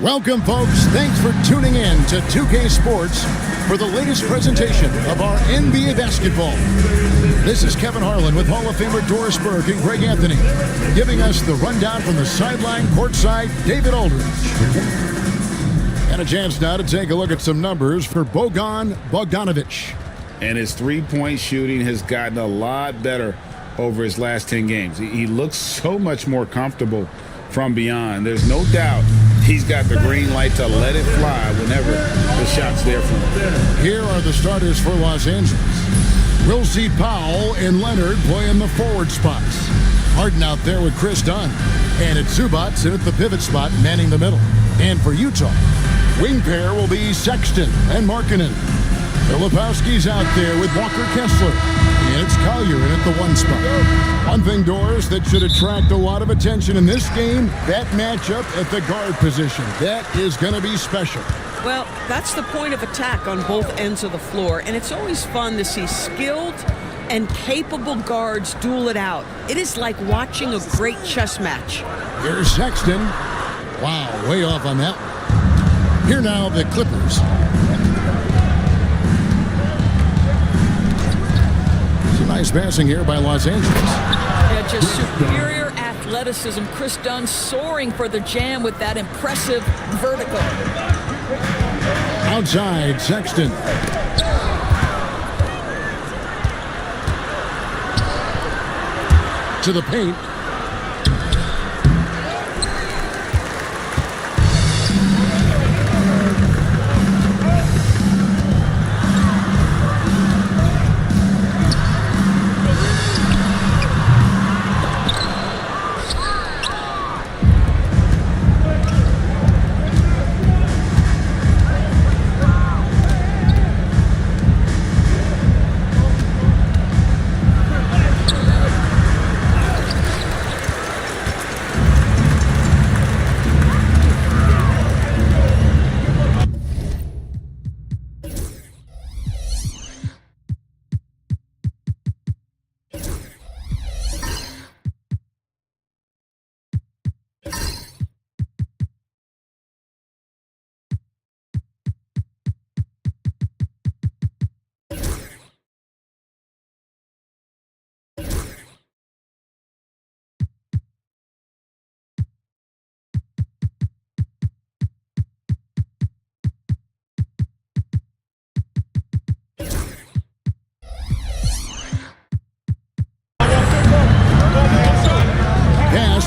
Welcome, folks. Thanks for tuning in to 2K Sports for the latest presentation of our NBA basketball. This is Kevin Harlan with Hall of Famer Doris Burke and Greg Anthony, giving us the rundown from the sideline courtside, David Aldridge. And a chance now to take a look at some numbers for Bojan Bogdanovic. And his three-point shooting has gotten a lot better over his last 10 games. He looks so much more comfortable from beyond. There's no doubt he's got the green light to let it fly whenever the shot's there for him. Here are the starters for Los Angeles. We'll see Powell and Leonard play in the forward spots. Harden out there with Chris Dunn. And it's Zubac in at the pivot spot, manning the middle. And for Utah, wing pair will be Sexton and Markkanen. Filipowski's out there with Walker Kessler. And it's Collier in at the one spot. One thing, Doris, that should attract a lot of attention in this game, that matchup at the guard position. That is going to be special. Well, that's the point of attack on both ends of the floor, and it's always fun to see skilled and capable guards duel it out. It is like watching a great chess match. Here's Sexton. Wow, way off on that one. Here now, the Clippers. Nice passing here by Los Angeles. Yeah, just superior athleticism. Chris Dunn soaring for the jam with that impressive vertical. Outside, Sexton. To the paint.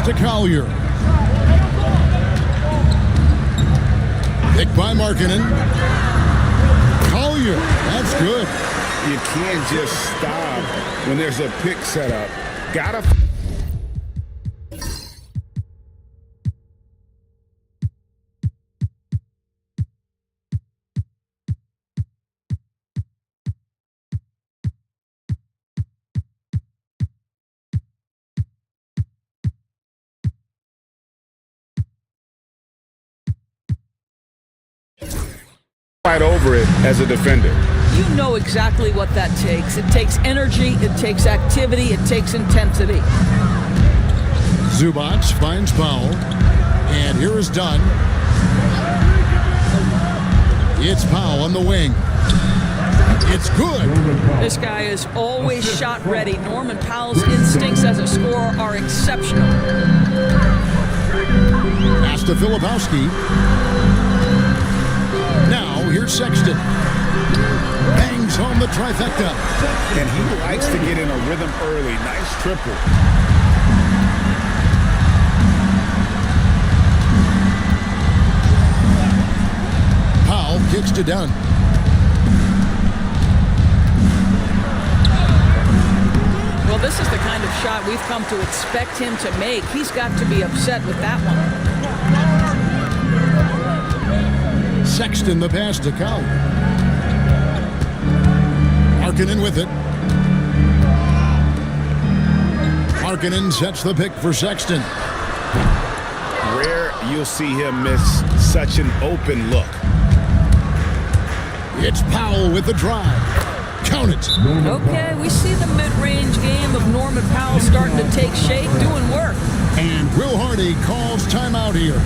To Collier. Picked by Markkanen. Collier, that's good. You can't just stop when there's a pick set up. Gotta... fight over it as a defender. You know exactly what that takes. It takes energy, it takes activity, it takes intensity. Zubac finds Powell. And here is Dunn. It's Powell on the wing. It's good. This guy is always shot ready. Norman Powell's instincts as a scorer are exceptional. Pass to Filipowski. Now, here's Sexton. Bangs home the trifecta. And he likes to get in a rhythm early. Nice triple. Powell kicks to Dunn. Well, this is the kind of shot we've come to expect him to make. He's got to be upset with that one. Sexton the pass to Collier. Markkanen with it. Markkanen sets the pick for Sexton. Rare you'll see him miss such an open look. It's Powell with the drive. Count it. Okay, we see the mid-range game of Norman Powell starting to take shape, doing work. And Will Hardy calls timeout here.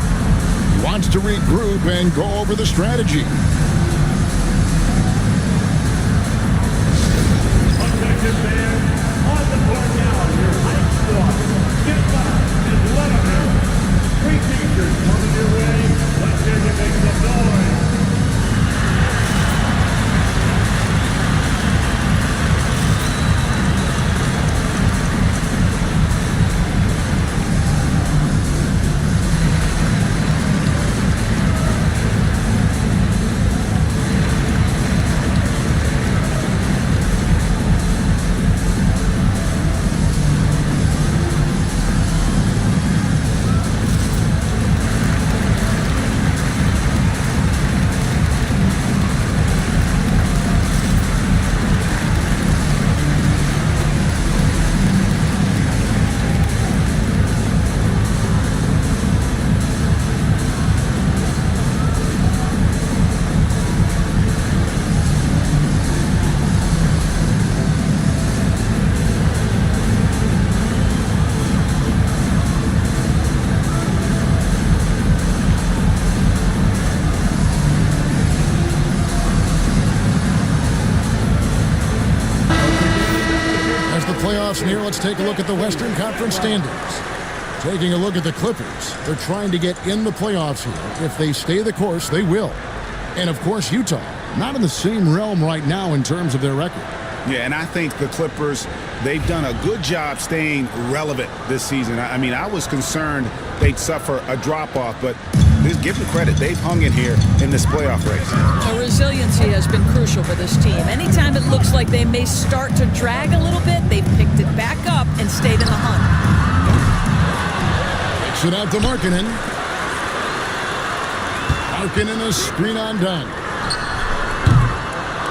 wants to regroup and go over the strategy. Objective man on the board now. Your high squad. Get back and let them know. Three teachers coming your way. Let's hear you make some noise. Near, let's take a look at the Western Conference standings. Taking a look at the Clippers. They're trying to get in the playoffs here. If they stay the course, they will. And, of course, Utah, not in the same realm right now in terms of their record. Yeah, and I think the Clippers, they've done a good job staying relevant this season. I mean, I was concerned they'd suffer a drop-off, but give them credit. They've hung in here in this playoff race. The resiliency has been crucial for this team. Anytime it looks like they may start to drag a little bit, they've picked it back up and stayed in the hunt. Takes it out to Markkanen. Markkanen is screen on done.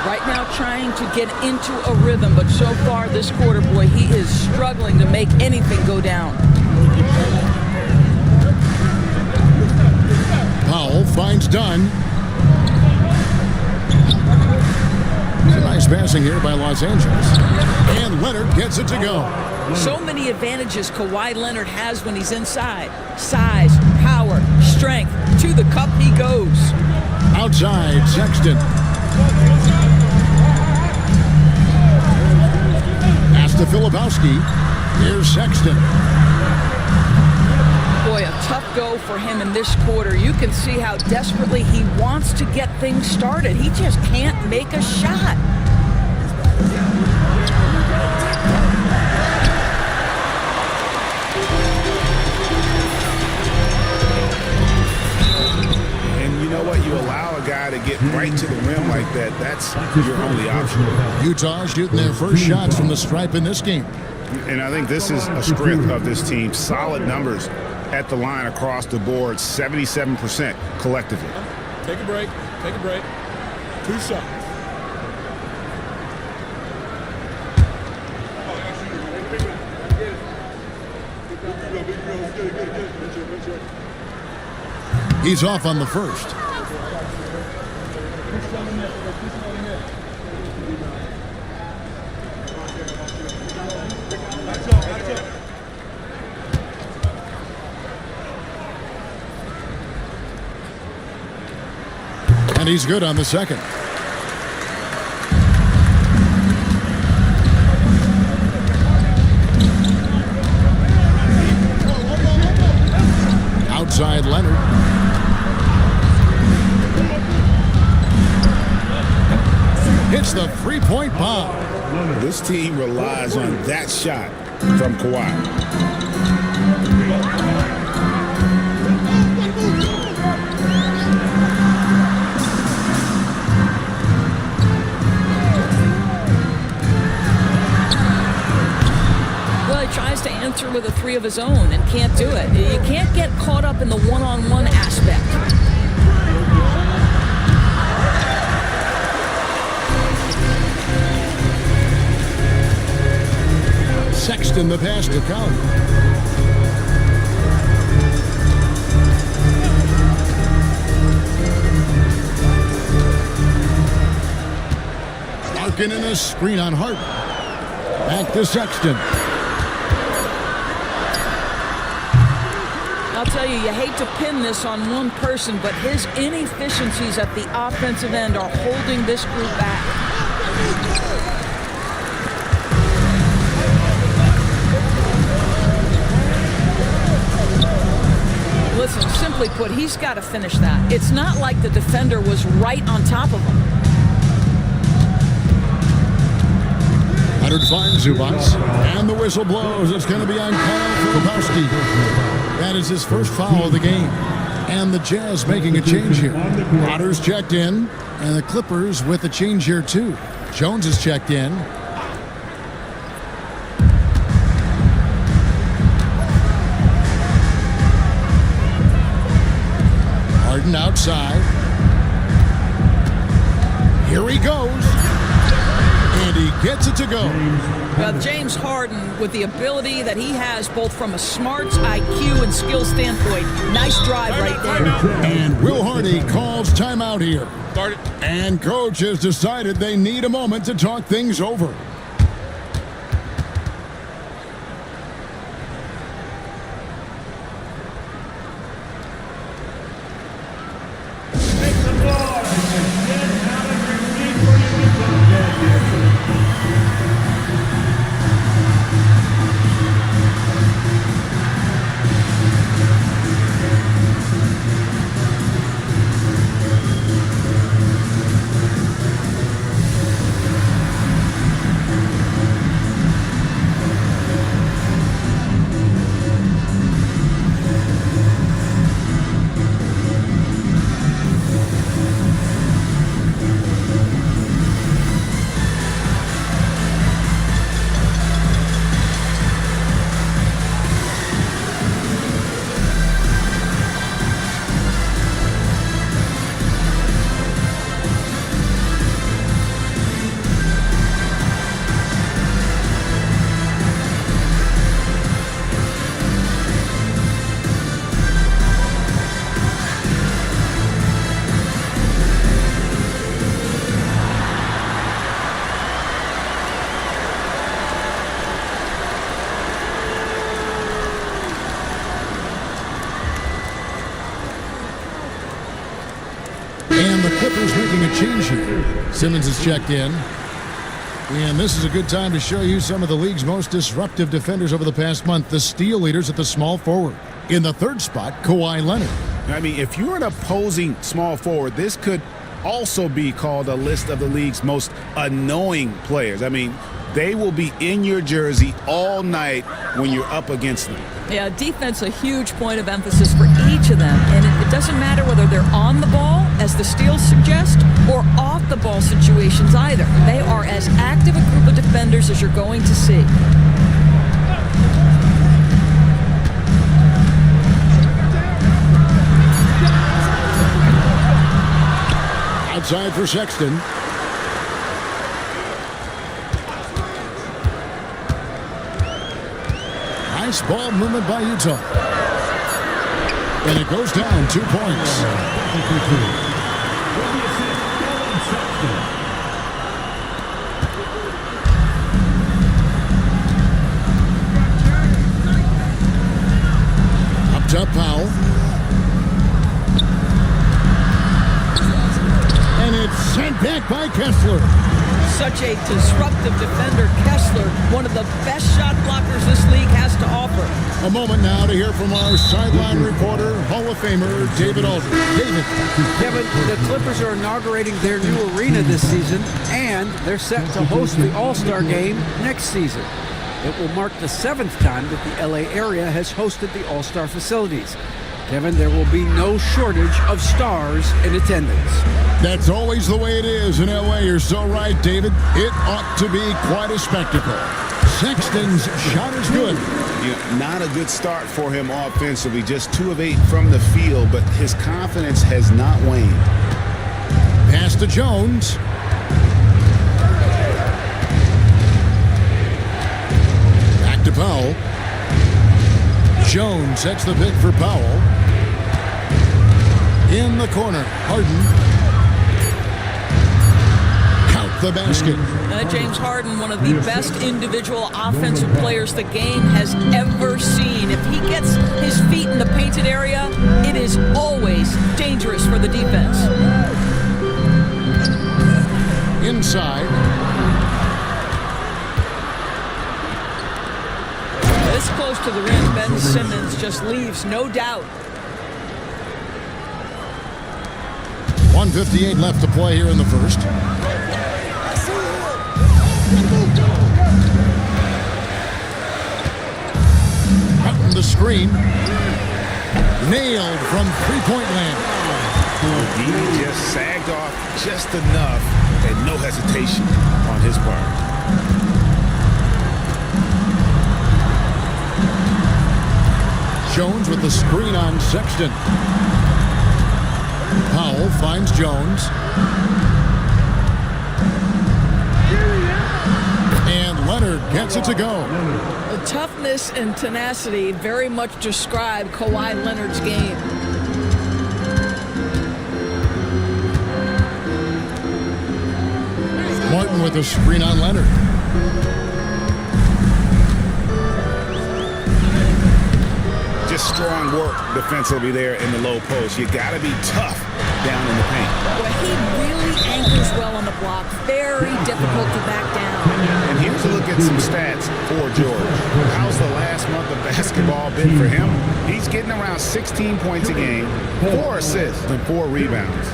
Right now trying to get into a rhythm, but so far this quarter, boy, he is struggling to make anything go down. Powell finds Dunn. It's a nice passing here by Los Angeles. And Leonard gets it to go. So many advantages Kawhi Leonard has when he's inside. Size, power, strength. To the cup he goes. Outside, Sexton. Pass to Filipowski. Here's Sexton. Boy, a tough go for him in this quarter. You can see how desperately he wants to get things started. He just can't make a shot. And you know what? You allow a guy to get right to the rim like that. That's your only option. Utah shooting their first shots from the stripe in this game. And I think this is a strength of this team. Solid numbers at the line across the board, 77% collectively. Take a break. Take a break. 2 shots. He's off on the first. And he's good on the second. Outside Leonard. Hits the three-point bomb. This team relies on that shot from Kawhi. Tries to answer with a 3 of his own and can't do it. You can't get caught up in the one-on-one aspect. Sexton the pass to Collier. Larkin in a screen on Harden. Back to Sexton. I'll tell you, you hate to pin this on one person, but his inefficiencies at the offensive end are holding this group back. Listen, simply put, he's got to finish that. It's not like the defender was right on top of him. Hunter finds Zubats, and the whistle blows. It's going to be on Kyle Filipowski. That is his first foul of the game. And the Jazz making a change here. Otter's checked in, and the Clippers with a change here too. Jones is checked in. Harden outside. Here he goes. And he gets it to go. Well, James Harden, with the ability that he has both from a smarts, IQ, and skill standpoint, nice drive right there. And Will Hardy calls timeout here. Start it. And coach has decided they need a moment to talk things over. Make some noise. Get out of your seat for your whistle, champions. And the Clippers making a change here. Simmons is checked in. And this is a good time to show you some of the league's most disruptive defenders over the past month. The steal leaders at the small forward. In the third spot, Kawhi Leonard. I mean, if you're an opposing small forward, this could also be called a list of the league's most annoying players. I mean, they will be in your jersey all night when you're up against them. Yeah, defense a huge point of emphasis for each of them. And it doesn't matter whether they're on the ball, as the steals suggest, or off the ball situations either. They are as active a group of defenders as you're going to see. Outside for Sexton. Nice ball movement by Utah. And it goes down 2 points. Up top, Powell. And it's sent back by Kessler. Such a disruptive defender, Kessler, one of the best shot blockers this league has to offer. A moment now to hear from our sideline reporter, Hall of Famer David Aldridge. David. Kevin, the Clippers are inaugurating their new arena this season, and they're set to host the All-Star Game next season. It will mark the 7th time that the LA area has hosted the All-Star facilities. Kevin, there will be no shortage of stars in attendance. That's always the way it is in LA. You're so right, David. It ought to be quite a spectacle. Sexton's shot is good. Yeah, not a good start for him offensively. Just 2 of 8 from the field, but his confidence has not waned. Pass to Jones. Back to Powell. Jones sets the pick for Powell. In the corner, Harden. the basket. James Harden, one of the best individual offensive players the game has ever seen. If he gets his feet in the painted area, it is always dangerous for the defense. Inside. This close to the rim, Ben Simmons just leaves, no doubt. 1:58 left to play here in the first. Out in the screen. Nailed from three-point land. He just sagged off just enough and no hesitation on his part. Jones with the screen on Sexton. Powell finds Jones. And Leonard gets it to go. The toughness and tenacity very much describe Kawhi Leonard's game. Martin with a screen on Leonard. Just strong work defensively there in the low post. You got to be tough down in the paint. Boy, he really anchors well on the block. Very difficult to back down. And here's a look at some stats for George. How's the last month of basketball been for him? He's getting around 16 points a game, 4 assists, and 4 rebounds.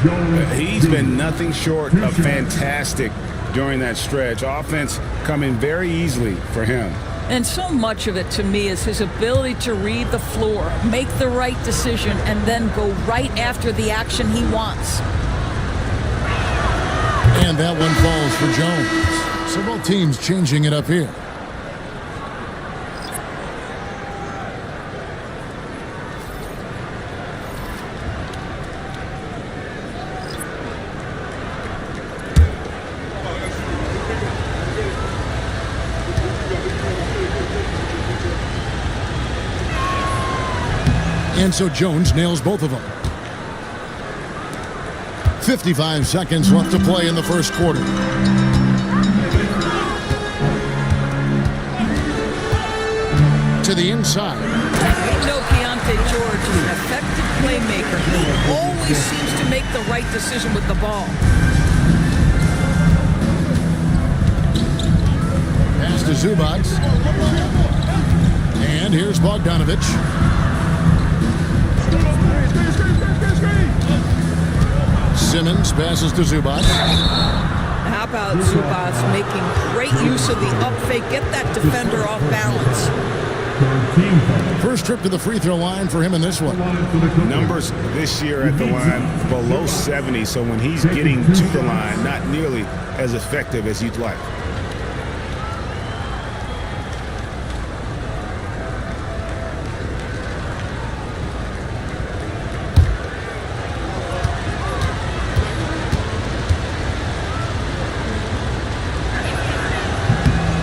He's been nothing short of fantastic during that stretch. Offense coming very easily for him. And so much of it to me is his ability to read the floor, make the right decision, and then go right after the action he wants. And that one falls for Jones. So both teams changing it up here. And so Jones nails both of them. 55 seconds left to play in the first quarter. To the inside. We know Keontae George is an effective playmaker. He always seems to make the right decision with the ball. Pass to Zubac. And here's Bogdanovich. Simmons passes to Zubac. How about Zubac making great use of the up fake, get that defender off balance. First trip to the free throw line for him in this one. Numbers this year at the line below 70, so when he's getting to the line, not nearly as effective as you'd like.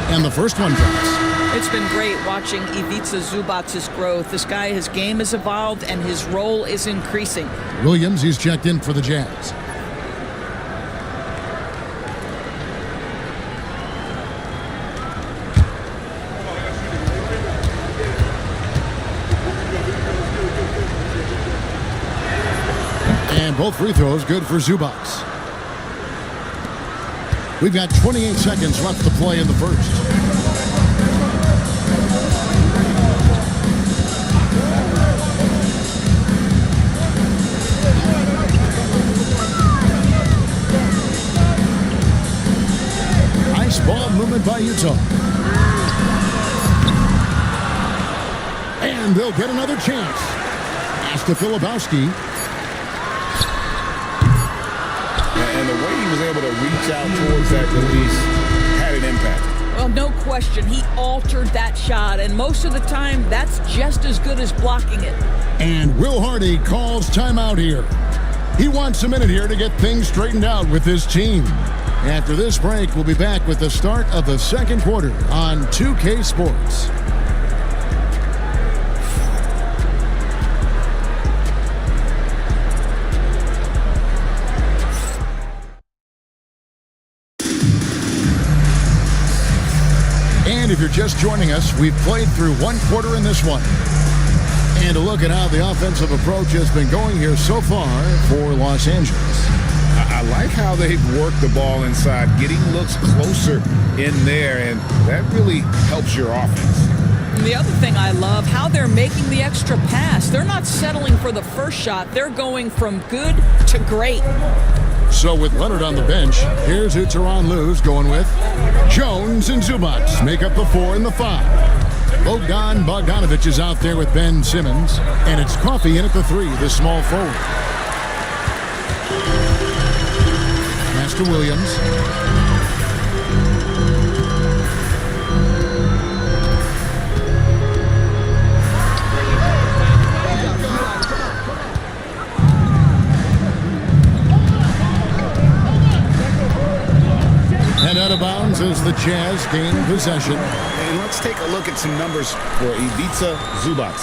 And the first one drops. It's been great watching Ivica Zubac's growth. This guy, his game has evolved and his role is increasing. Williams, he's checked in for the Jazz. And both free throws good for Zubac. We've got 28 seconds left to play in the first. Nice ball movement by Utah. And they'll get another chance. Pass to Filipowski. And the way he was able to reach out towards that release had an impact. Well, no question. He altered that shot, and most of the time, that's just as good as blocking it. And Will Hardy calls timeout here. He wants a minute here to get things straightened out with his team. After this break, we'll be back with the start of the second quarter on 2K Sports. And if you're just joining us, we've played through one quarter in this one. And a look at how the offensive approach has been going here so far for Los Angeles. I like how they've worked the ball inside, getting looks closer in there, and that really helps your offense. And the other thing I love, how they're making the extra pass. They're not settling for the first shot. They're going from good to great. So with Leonard on the bench, here's who Tyronn Lue's going with. Jones and Zubac make up the 4 and the 5. Bogdan Bogdanovic is out there with Ben Simmons. And it's Coffey in at the 3, the small forward. Pass to Williams. And out of bounds as the Jazz gain possession. And let's take a look at some numbers for Ivica Zubac.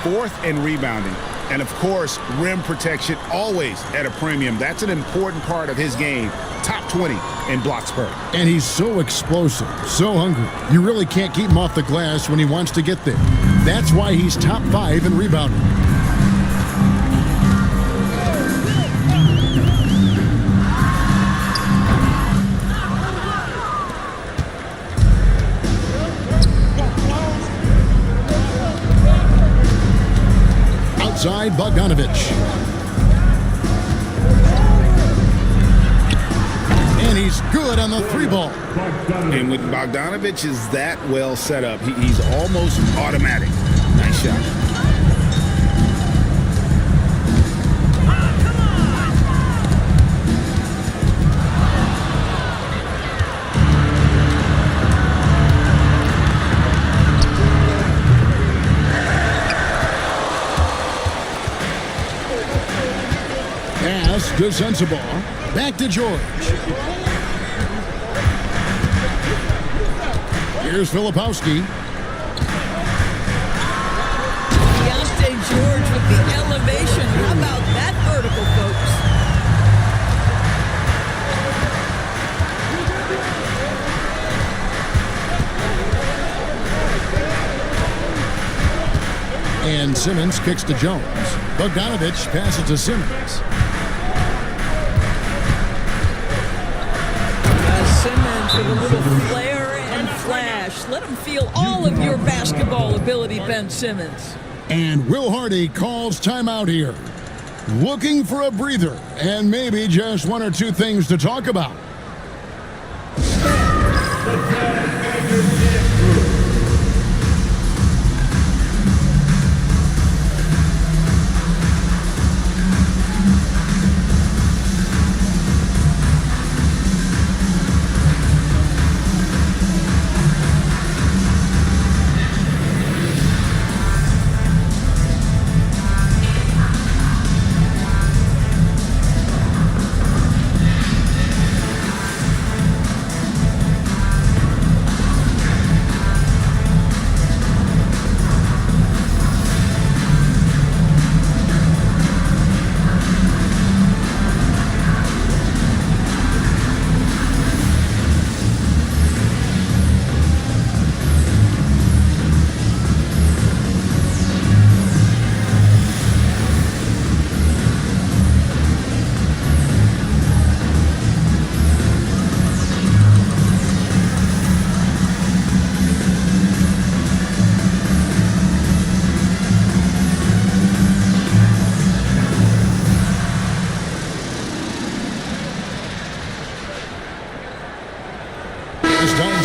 4th in rebounding. And, of course, rim protection always at a premium. That's an important part of his game. Top 20 in blocks per. And he's so explosive, so hungry. You really can't keep him off the glass when he wants to get there. That's why he's top 5 in rebounding. Outside Bogdanovic. And he's good on the 3 ball. And when Bogdanovic is that well set up, he's almost automatic. Nice shot. Pass to Sensabaugh. Back to George. Here's Filipowski. Deontay George with the elevation. How about that vertical, folks? And Simmons kicks to Jones. Bogdanovic passes to Simmons. Simmons with a little flair and flash. Let him feel all of your basketball ability, Ben Simmons. And Will Hardy calls timeout here. Looking for a breather and maybe just 1 or 2 things to talk about.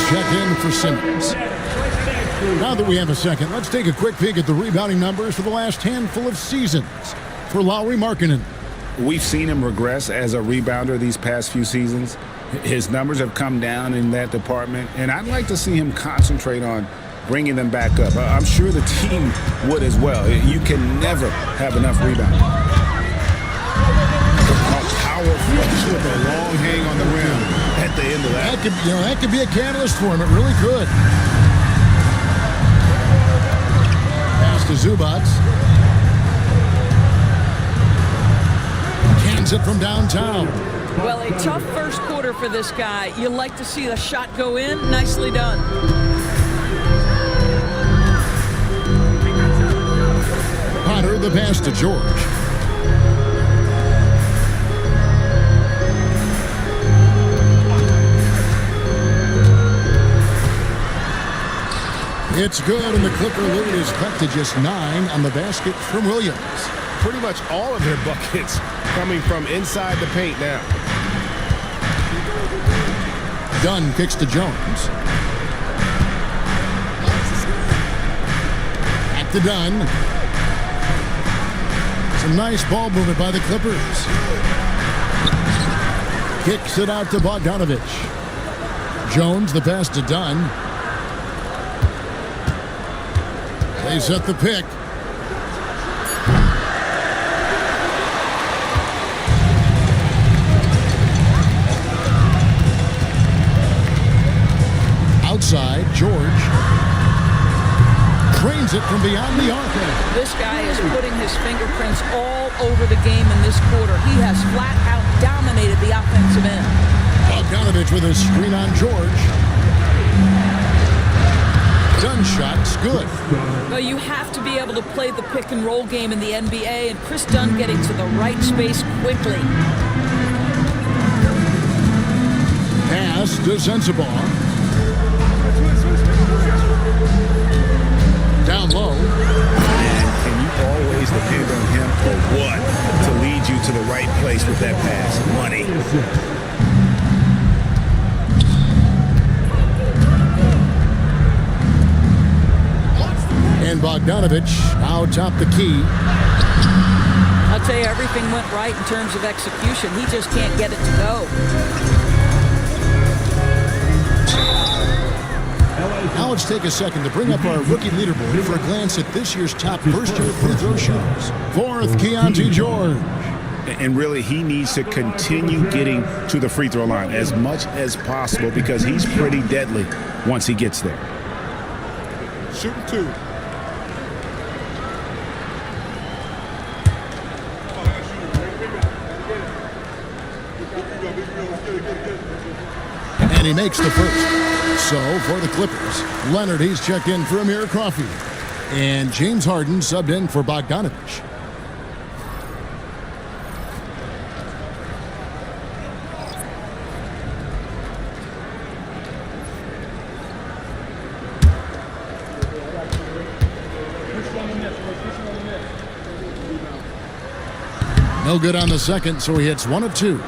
Check in for Simmons. Now that we have a second, let's take a quick peek at the rebounding numbers for the last handful of seasons for Lauri Markkanen. We've seen him regress as a rebounder these past few seasons. His numbers have come down in that department, and I'd like to see him concentrate on bringing them back up. I'm sure the team would as well. You can never have enough rebounding. Power flush with a long hang on the rim at the end of that. That could be a catalyst for him. It really could. Pass to Zubac. Cans it from downtown. Well, a tough first quarter for this guy. You like to see the shot go in. Nicely done. the pass to George. It's good, and the Clipper lead is cut to just 9 on the basket from Williams. Pretty much all of their buckets coming from inside the paint now. Dunn kicks to Jones. Back to Dunn. Some nice ball movement by the Clippers. Kicks it out to Bogdanovich. Jones, the pass to Dunn. They set the pick. Outside, George cranes it from beyond the arc. This guy is putting his fingerprints all over the game in this quarter. He has flat out dominated the offensive end. Bogdanovich with a screen on George. Dunn shot's good. Well, you have to be able to play the pick and roll game in the NBA, and Chris Dunn getting to the right space quickly. Pass to Sensabaugh. Down low. And you always depend on him for what? To lead you to the right place with that pass. Money. And Bogdanovich now top the key. I'll tell you, everything went right in terms of execution. He just can't get it to go. Now let's take a second to bring up our rookie leaderboard for a glance at this year's top first-year free throw shooters. Fourth, Keontae George. And really, he needs to continue getting to the free throw line as much as possible because he's pretty deadly once he gets there. Shooting 2. And he makes the first. So, for the Clippers, Leonard, he's checked in for Amir Coffey. And James Harden subbed in for Bogdanovich. No good on the second, so he hits 1 of 2.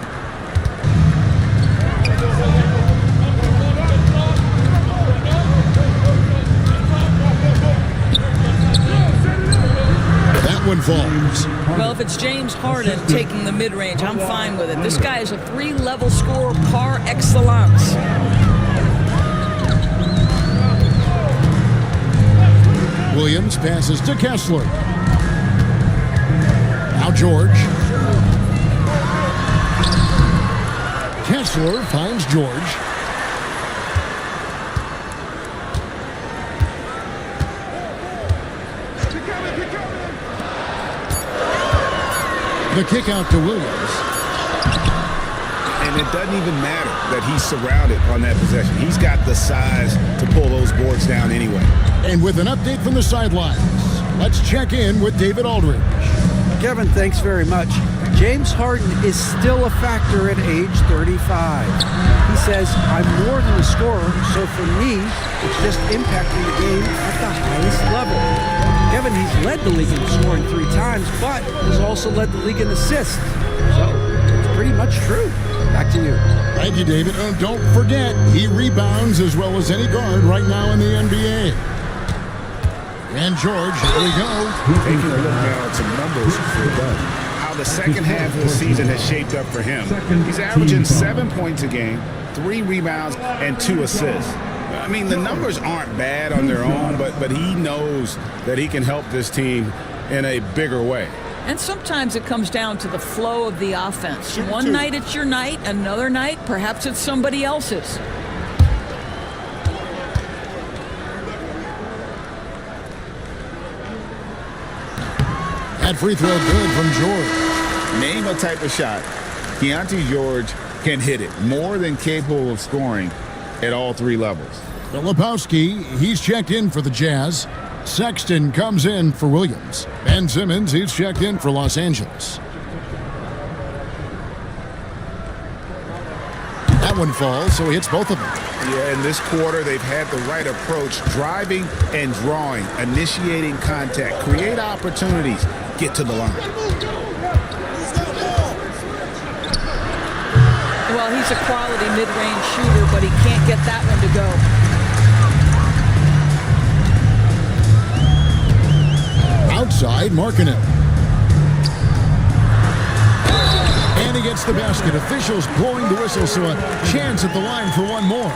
One falls. Well, if it's James Harden taking the mid-range, I'm fine with it. This guy is a 3-level scorer par excellence. Williams passes to Kessler. Now George. Kessler finds George. The kick out to Williams. And it doesn't even matter that he's surrounded on that possession. He's got the size to pull those boards down anyway. And with an update from the sidelines, let's check in with David Aldridge. Kevin, thanks very much. James Harden is still a factor at age 35. He says, I'm more than a scorer, so for me, it's just impacting the game at the highest level. Kevin, he's led the league in scoring 3 times, but has also led the league in assists. So, it's pretty much true. Back to you. Thank you, David. Oh, don't forget, he rebounds as well as any guard right now in the NBA. And George, here we go. Taking a look now at some numbers for Dunn. How the second half of the season has shaped up for him. He's averaging 7 points a game, 3 rebounds, and 2 assists. I mean, the numbers aren't bad on their own, but he knows that he can help this team in a bigger way. And sometimes it comes down to the flow of the offense. One night it's your night, another night perhaps it's somebody else's. That free throw good from George. Name a type of shot Keontae George can hit it. More than capable of scoring at all 3 levels. Filipowski, he's checked in for the Jazz. Sexton comes in for Williams. Ben Simmons, he's checked in for Los Angeles. That one falls, so he hits both of them. Yeah, in this quarter, they've had the right approach, driving and drawing, initiating contact, create opportunities, get to the line. Well, he's a quality mid-range shooter, but he can't get that one to go. Outside, Markkanen. And he gets the basket. Officials blowing the whistle, so a chance at the line for one more.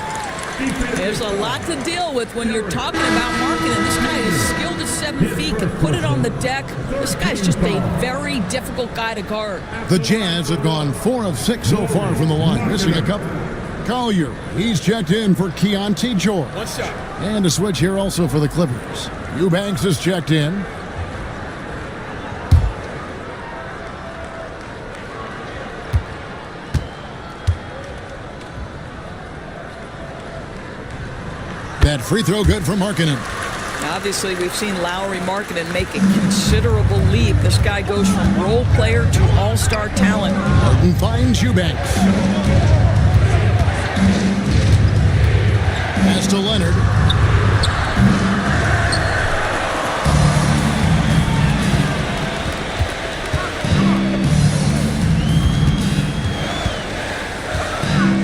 There's a lot to deal with when you're talking about Markkanen. This guy is skilled at 7 feet, can put it on the deck. This guy's just a very difficult guy to guard. The Jazz have gone 4 of 6 so far from the line, missing a couple. Collier, he's checked in for Keontae George. And a switch here also for the Clippers. Eubanks is checked in. That free throw good for Markkanen. Obviously, we've seen Lauri Markkanen make a considerable leap. This guy goes from role player to all-star talent. Harden finds Eubanks. Pass to Leonard.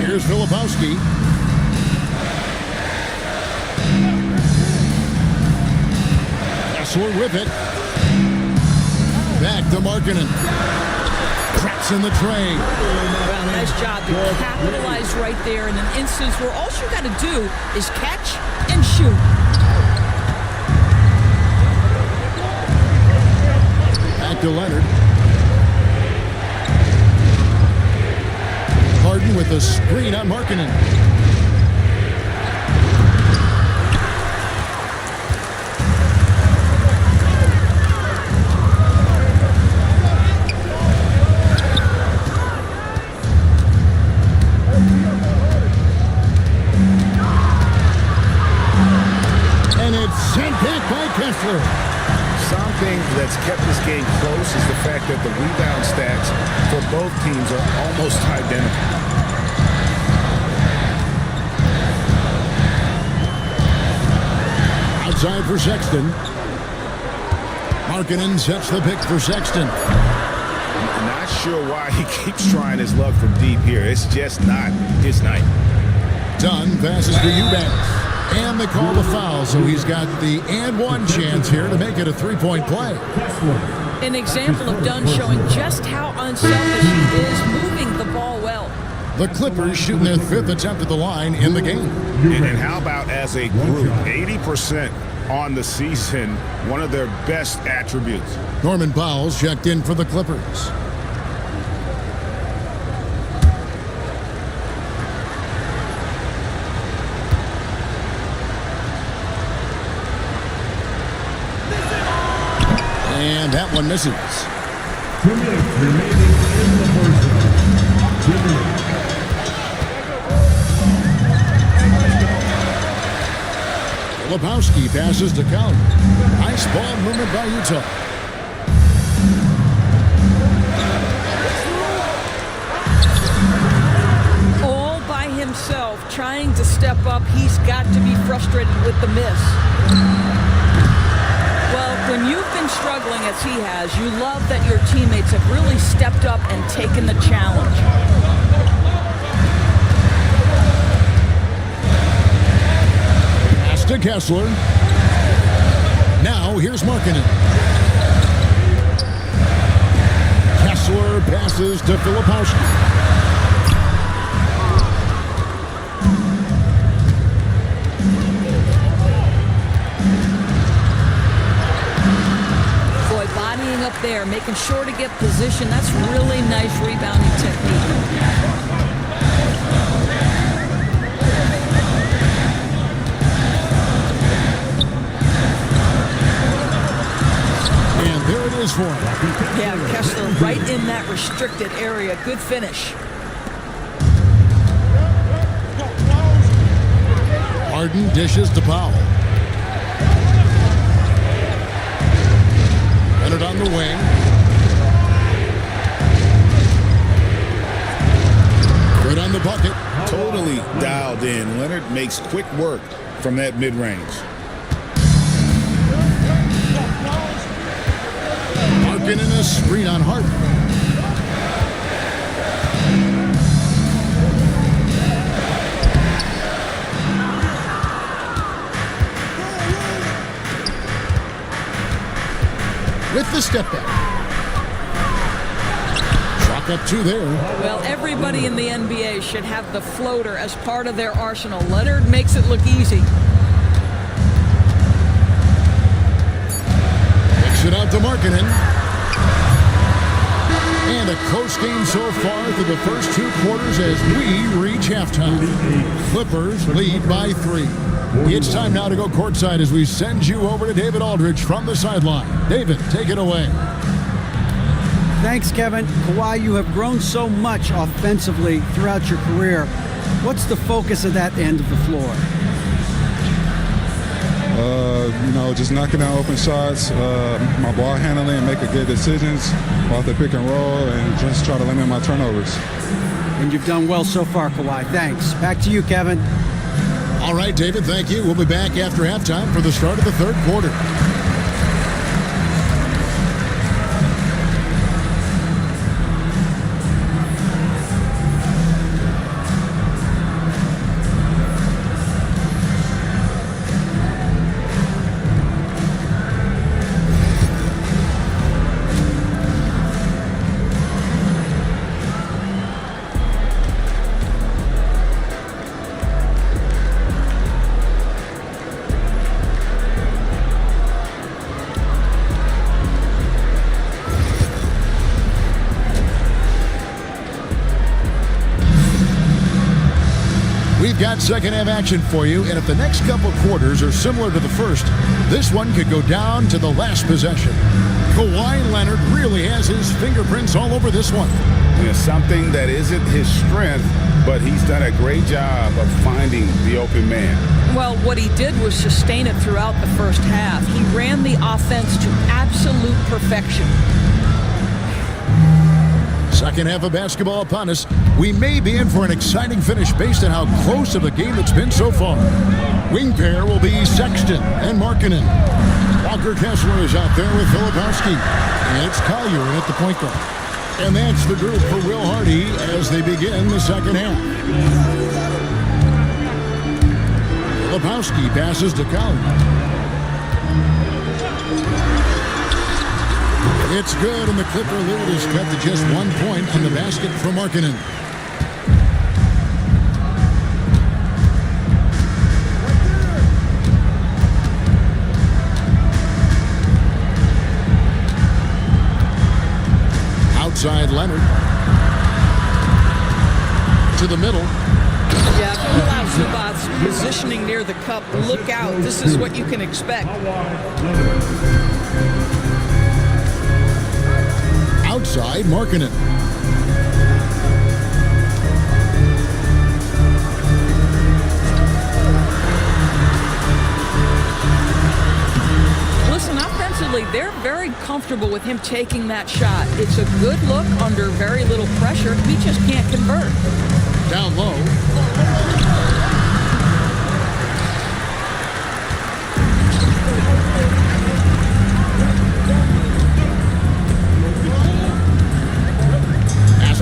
Here's Filipowski. Kessler with it. Back to Markkanen. Traps in the tray. Well, nice job to capitalize right there in an instance where all you got to do is catch and shoot. Back to Leonard. Harden with a screen on Markkanen. Something that's kept this game close is the fact that the rebound stats for both teams are almost identical. Outside for Sexton. Markkanen sets the pick for Sexton. Not sure why he keeps trying his luck from deep here. It's just not his night. Dunn passes to Eubanks. And they call the foul, so he's got the and one chance here to make it a three-point play. An example of Dunn showing just how unselfish he is, moving the ball well. The Clippers shooting their 5th attempt at the line in the game. And how about as a group, 80% on the season, one of their best attributes. Norman Powell's checked in for the Clippers. And that one misses. 2 minutes remaining in the first half. 2 minutes. Filipowski passes to Collier. Nice ball movement by Utah. All by himself, trying to step up. He's got to be frustrated with the miss. Well, when you've been struggling as he has, you love that your teammates have really stepped up and taken the challenge. Pass to Kessler. Now here's Markkanen. Kessler passes to Filipowski. Up there, making sure to get position. That's really nice rebounding technique. And there it is for him. Yeah, Kessler right in that restricted area. Good finish. Harden dishes to Powell. Leonard on the wing. Good on the bucket. Totally dialed in. Leonard makes quick work from that mid-range. Markkanen in a screen on Harden. With the step back. Chalk up 2 there. Well, everybody in the NBA should have the floater as part of their arsenal. Leonard makes it look easy. Kicks it out to Markkanen. And a close game so far through the first 2 quarters as we reach halftime. Clippers lead by 3. It's time now to go courtside as we send you over to David Aldridge from the sideline. David, take it away. Thanks, Kevin. Kawhi, you have grown so much offensively throughout your career. What's the focus of that end of the floor? Just knocking down open shots, my ball handling, and making good decisions off the pick and roll, and just try to limit my turnovers. And you've done well so far, Kawhi. Thanks. Back to you, Kevin. All right, David, thank you. We'll be back after halftime for the start of the 3rd quarter. We've got second half action for you, and if the next couple quarters are similar to the first, this one could go down to the last possession. Kawhi Leonard really has his fingerprints all over this one. Something that isn't his strength, but he's done a great job of finding the open man. Well, what he did was sustain it throughout the first half. He ran the offense to absolute perfection. Second half of basketball upon us. We may be in for an exciting finish based on how close of a game it's been so far. Wing pair will be Sexton and Markkanen. Walker Kessler is out there with Filipowski. And it's Collier at the point guard. And that's the group for Will Hardy as they begin the second half. Filipowski passes to Collier. It's good, and the Clipper lead is cut to just 1 point on the basket for Markkanen. Outside Leonard. To the middle. Yeah, if you allow Zubac's positioning near the cup, look out. This is what you can expect. Outside Markkanen. Listen, offensively, they're very comfortable with him taking that shot. It's a good look under very little pressure. He just can't convert. Down low.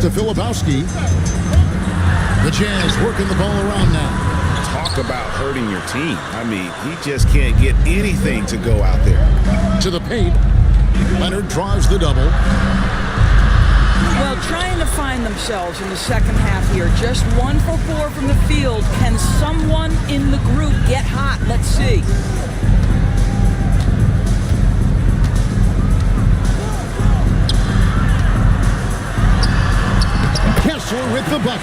To Filipowski. The Jazz working the ball around now. Talk about hurting your team. I mean, he just can't get anything to go out there. To the paint. Leonard draws the double. Well, trying to find themselves in the second half here. Just 1 for 4 from the field. Can someone in the group get hot? Let's see. Kessler with the bucket.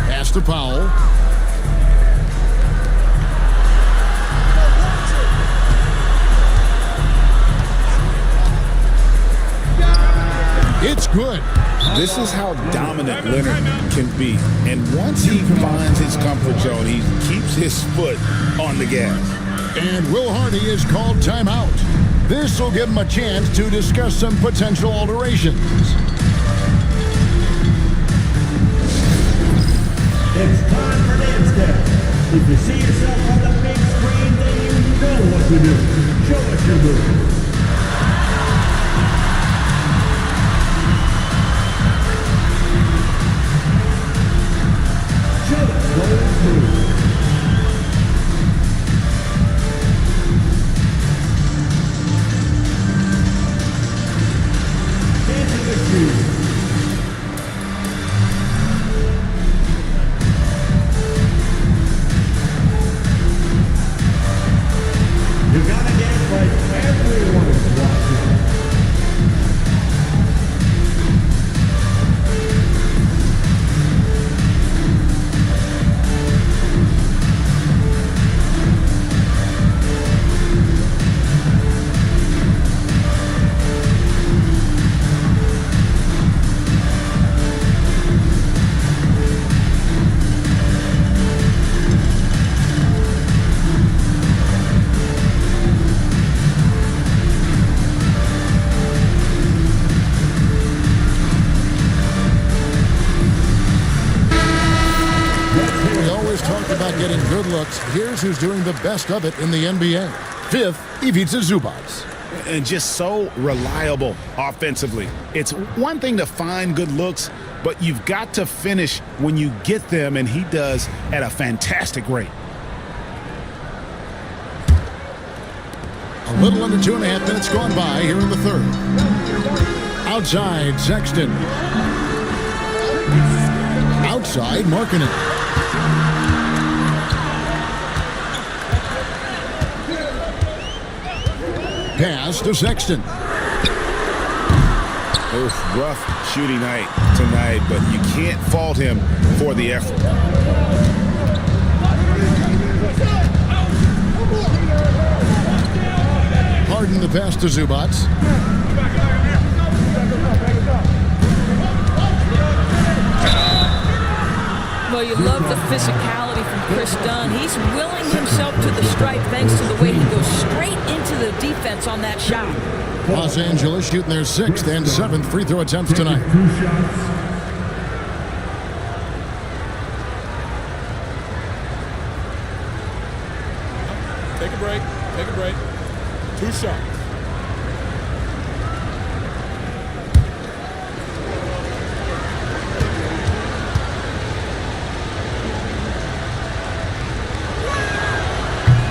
Pass to Powell. It's good. This is how dominant Leonard can be. And once he finds his comfort zone, he keeps his foot on the gas. And Will Hardy is called timeout. This will give him a chance to discuss some potential alterations. It's time for dance step. If you see yourself on the big screen, then you know what to do. Show us your move. Show us those moves. Dancing with shoes. You gotta dance like everyone is watching. We always talked about getting good looks. Here's who's doing the best of it in the NBA. Fifth, Ivica Zubac. And just so reliable offensively. It's one thing to find good looks, but you've got to finish when you get them, and he does at a fantastic rate. A little under 2.5 minutes gone by here in the third. Outside, Sexton. Outside, Markkanen. Pass to Sexton. Oof, rough shooting night tonight, but you can't fault him for the effort. Harden the pass to Zubac. Well, you love the physicality from Chris Dunn. He's willing himself to the stripe thanks to the way he goes straight into the defense on that shot. Los Angeles shooting their 6th and 7th free throw attempts tonight. 2 shots. Take a break. Take a break. 2 shots.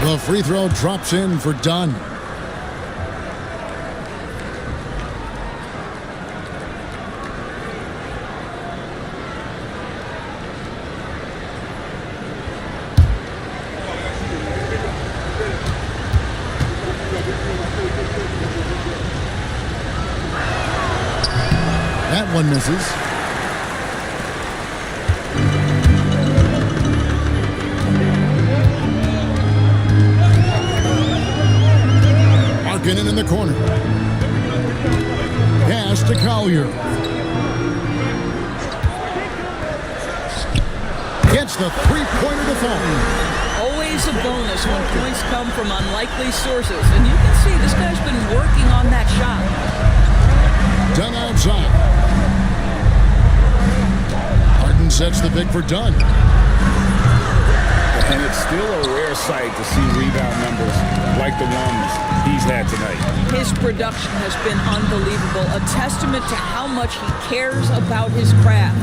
The free throw drops in for Dunn. That one misses. Markkanen in the corner. Pass to Collier. Gets the three-pointer to fall. Always a bonus when points come from unlikely sources. And you can see this guy's been working on that shot. Dunn outside. Harden sets the pick for Dunn. And it's still a rare sight to see rebound numbers like the ones he's had tonight. His production has been unbelievable, a testament to how much he cares about his craft.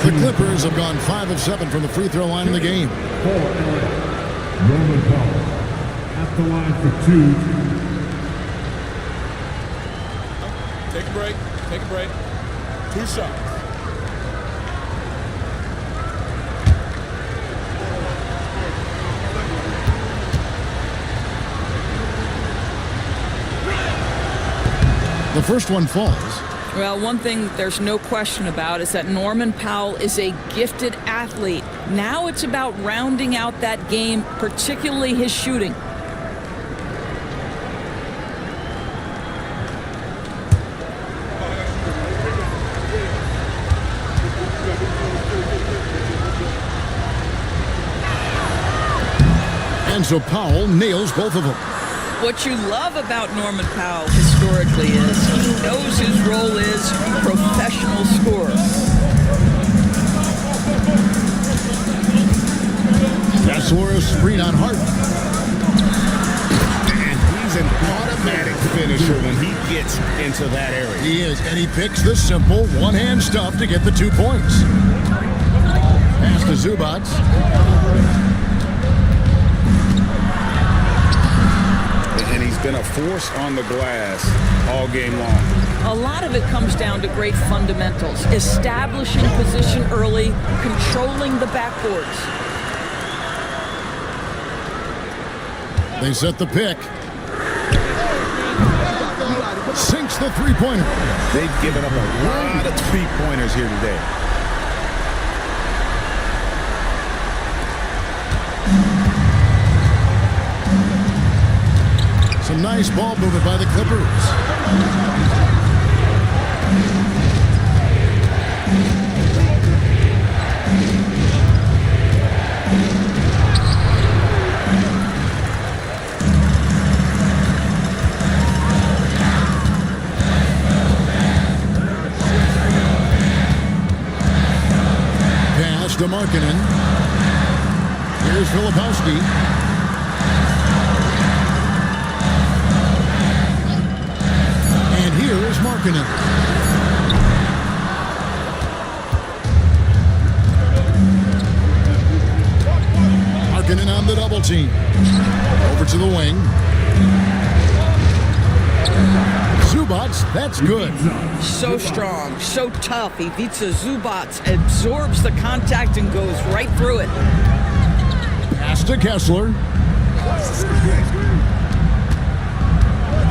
The Clippers have gone 5 of 7 from the free throw line in the game. Norman Powell at the line for 2. Take a break. Take a break. 2 shots. The first one falls. Well, one thing there's no question about is that Norman Powell is a gifted athlete. Now it's about rounding out that game, particularly his shooting. So Powell nails both of them. What you love about Norman Powell historically is he knows his role is professional scorer. Kessler a screen on Hart. And he's an automatic finisher when he gets into that area. He is, and he picks the simple one-hand stuff to get the 2 points. Pass to Zubac. And he's been a force on the glass all game long. A lot of it comes down to great fundamentals, establishing position early, controlling the backboards. They set the pick. Sinks the three-pointer. They've given up a lot of three-pointers here today. Some nice ball movement by the Clippers. Pass to Markkanen. Here's Filipowski. And here is Markkanen. Markkanen on the double team. Over to the wing. Zubac, that's good. So strong, so tough. Ivica Zubac absorbs the contact and goes right through it. Pass to Kessler.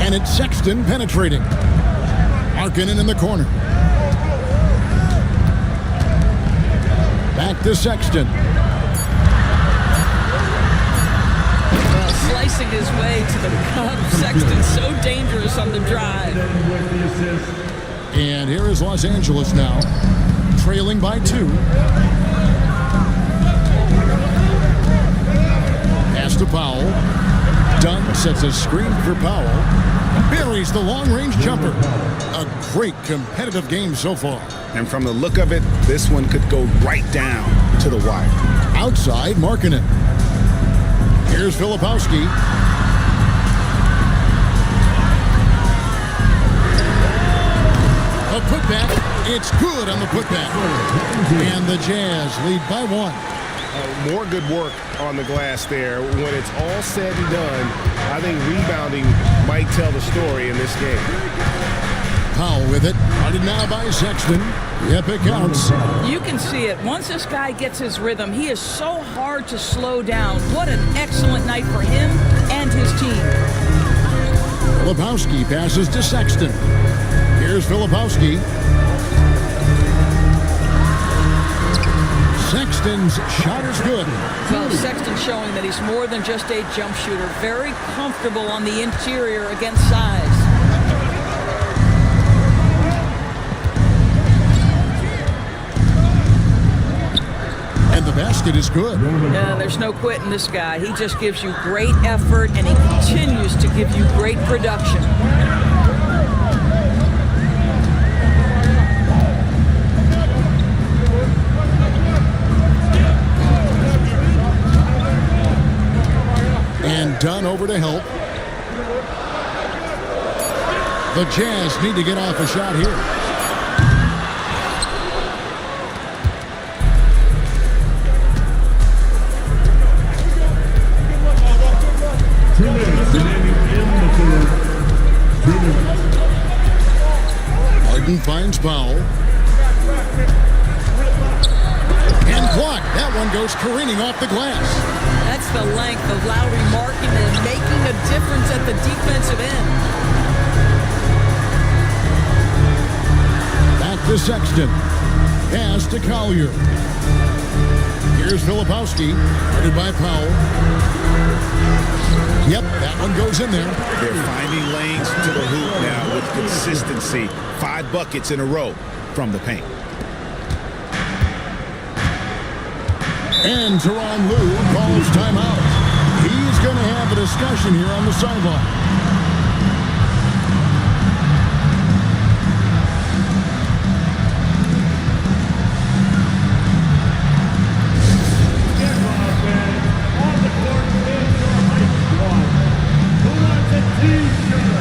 And it's Sexton penetrating. Markkanen in the corner. Back to Sexton. Well, slicing his way to the cup. Sexton so dangerous on the drive. And here is Los Angeles now, trailing by 2. Pass to Powell. Dunn sets a screen for Powell. Buries the long-range jumper. A great competitive game so far. And from the look of it, this one could go right down to the wire. Outside, Markkanen. Here's Filipowski. A putback. It's good on the putback. And the Jazz lead by 1. More good work on the glass there. When it's all said and done, I think rebounding might tell the story in this game. Powell with it. Guarded now by Sexton. Yep, it counts. You can see it. Once this guy gets his rhythm, he is so hard to slow down. What an excellent night for him and his team. Filipowski passes to Sexton. Here's Filipowski. Sexton's shot is good. Well, Sexton showing that he's more than just a jump shooter. Very comfortable on the interior against size. And the basket is good. Yeah, there's no quitting this guy. He just gives you great effort, and he continues to give you great production. And Dunn over to help. The Jazz need to get off a shot here. Harden finds Powell. And blocked. That one goes careening off the glass. That's the length of Lowry Markkanen making a difference at the defensive end. Back to Sexton. Pass to Collier. Here's Filipowski. Guarded by Powell. Yep, that one goes in there. They're finding lanes to the hoop now with consistency. 5 buckets in a row from the paint. And Tyronn Lue calls timeout. He's going to have a discussion here on the sideline. On the court is your high squad. Who wants a T-shirt?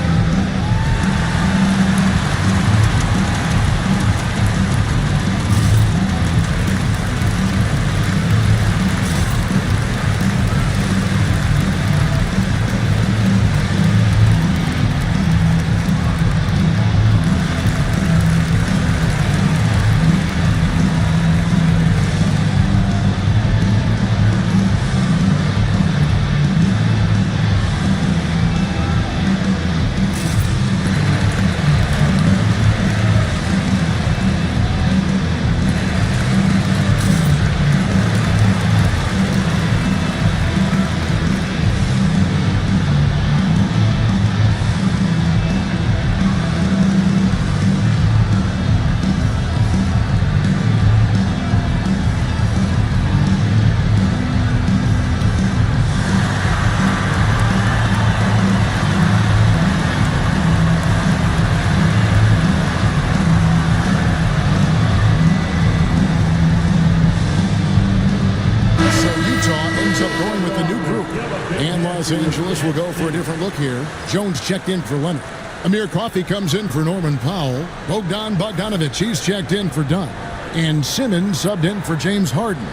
Los Angeles will go for a different look here. Jones checked in for Leonard. Amir Coffey comes in for Norman Powell. Bogdan Bogdanovic, he's checked in for Dunn. And Simmons subbed in for James Harden.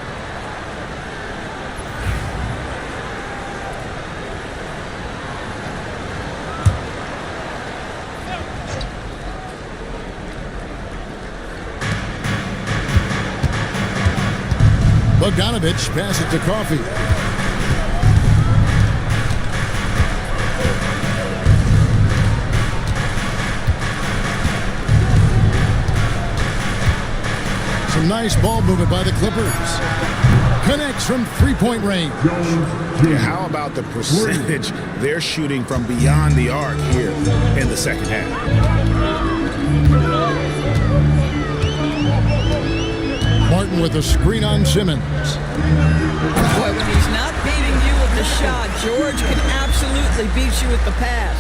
Bogdanovic passes it to Coffey. Some nice ball movement by the Clippers. Connects from three-point range. Yeah, how about the percentage they're shooting from beyond the arc here in the second half? Martin with a screen on Simmons. Boy, when he's not beating you with the shot, George can absolutely beat you with the pass.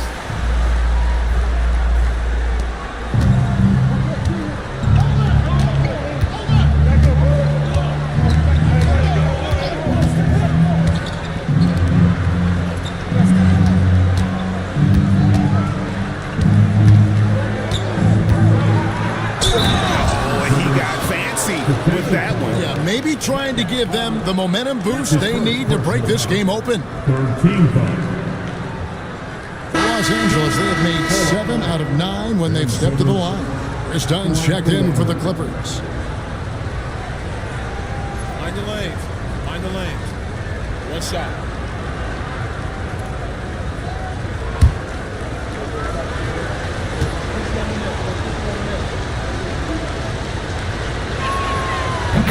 With that one. Yeah, maybe trying to give them the momentum boost they need to break this game open. 13 foul. For Los Angeles, they have made 7 out of 9 when they've stepped to the line. Chris Dunn's checked in for the Clippers. Find the lanes. Find the lanes. One shot.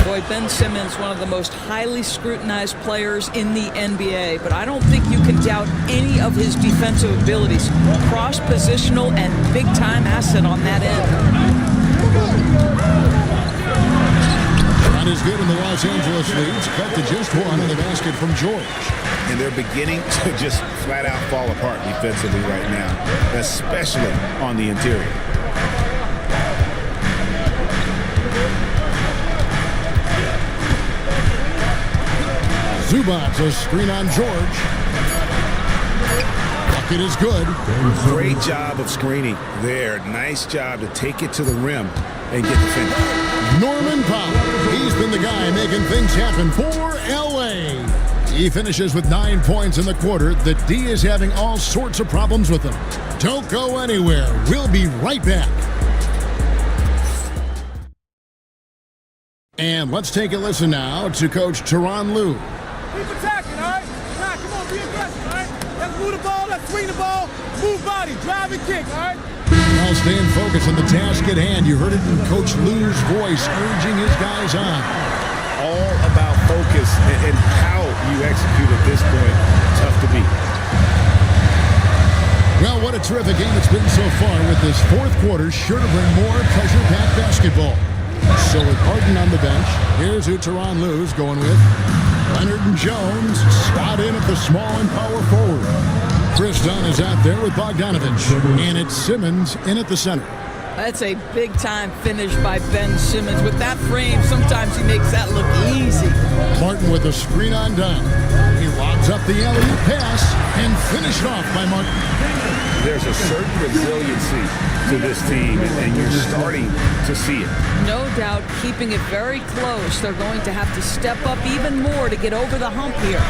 Boy, Ben Simmons, one of the most highly scrutinized players in the NBA, but I don't think you can doubt any of his defensive abilities. Cross-positional and big-time asset on that end. Not as good in the Los Angeles leads, cut to just one in the basket from George. And they're beginning to just flat-out fall apart defensively right now, especially on the interior. Zubac, a screen on George. Bucket is good. Great job of screening there. Nice job to take it to the rim and get the finish. Norman Powell, he's been the guy making things happen for L.A. He finishes with 9 points in the quarter. The D is having all sorts of problems with him. Don't go anywhere. We'll be right back. And let's take a listen now to Coach Tyronn Lue. Keep attacking, all right? Nah, come on, be aggressive, all right? Let's move the ball, let's swing the ball, move body, drive and kick, all right? Now staying focused on the task at hand. You heard it in Coach Lue's voice, urging his guys on. All about focus and how you execute at this point. Tough to beat. Well, what a terrific game it's been so far, with this fourth quarter sure to bring more pressure-packed basketball. So with Harden on the bench, here's who Tyronn Lue's going with. Leonard and Jones slot in at the small and power forward. Chris Dunn is out there with Bogdanovich. And it's Simmons in at the center. That's a big-time finish by Ben Simmons. With that frame, sometimes he makes that look easy. Martin with a screen on Dunn. He lobs up the alley-oop pass and finished off by Martin. There's a certain resiliency to this team, and you're starting to see it. No doubt, keeping it very close. They're going to have to step up even more to get over the hump here.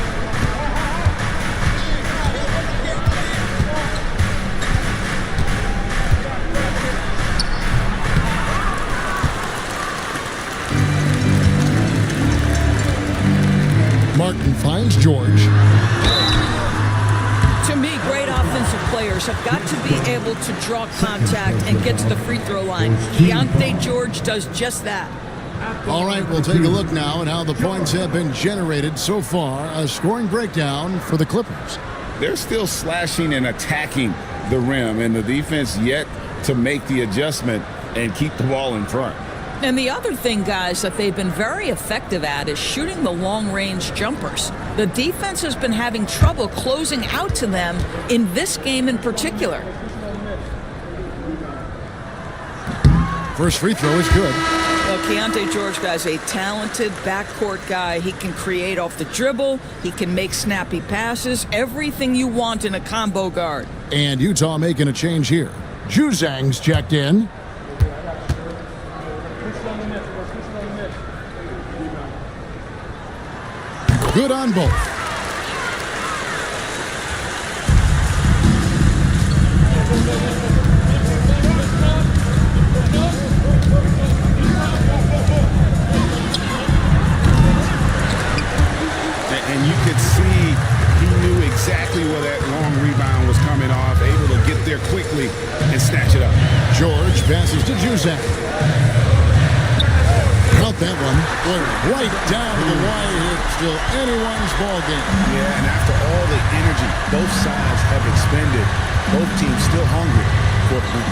Martin finds George. To me, great offensive players have got to be able to draw contact and get to the free throw line. Keontae George does just that. All right, we'll take a look now at how the points have been generated so far. A scoring breakdown for the Clippers. They're still slashing and attacking the rim, and the defense yet to make the adjustment and keep the ball in front. And the other thing, guys, that they've been very effective at is shooting the long-range jumpers. The defense has been having trouble closing out to them in this game in particular. First free throw is good. Well, Keontae George, guys, a talented backcourt guy. He can create off the dribble. He can make snappy passes. Everything you want in a combo guard. And Utah making a change here. Juzang's checked in. Good on both. And you could see he knew exactly where that long rebound was coming off, able to get there quickly and snatch it up. George passes to Juzang. Not that one. Went right down to the wire here. Still anyone's ball game. Yeah, and after all the energy both sides have expended, both teams still hungry for a point.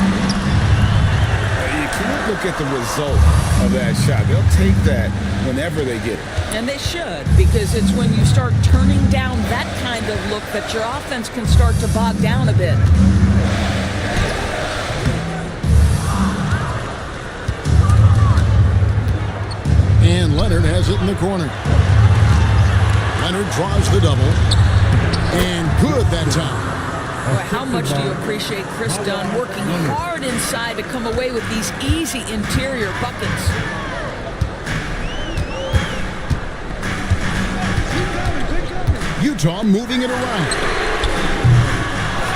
You can't look at the result of that shot. They'll take that whenever they get it. And they should, because it's when you start turning down that kind of look that your offense can start to bog down a bit. And Leonard has it in the corner. Leonard draws the double. And good that time. Boy, how much do you appreciate Chris Dunn working hard inside to come away with these easy interior buckets? Utah moving it around.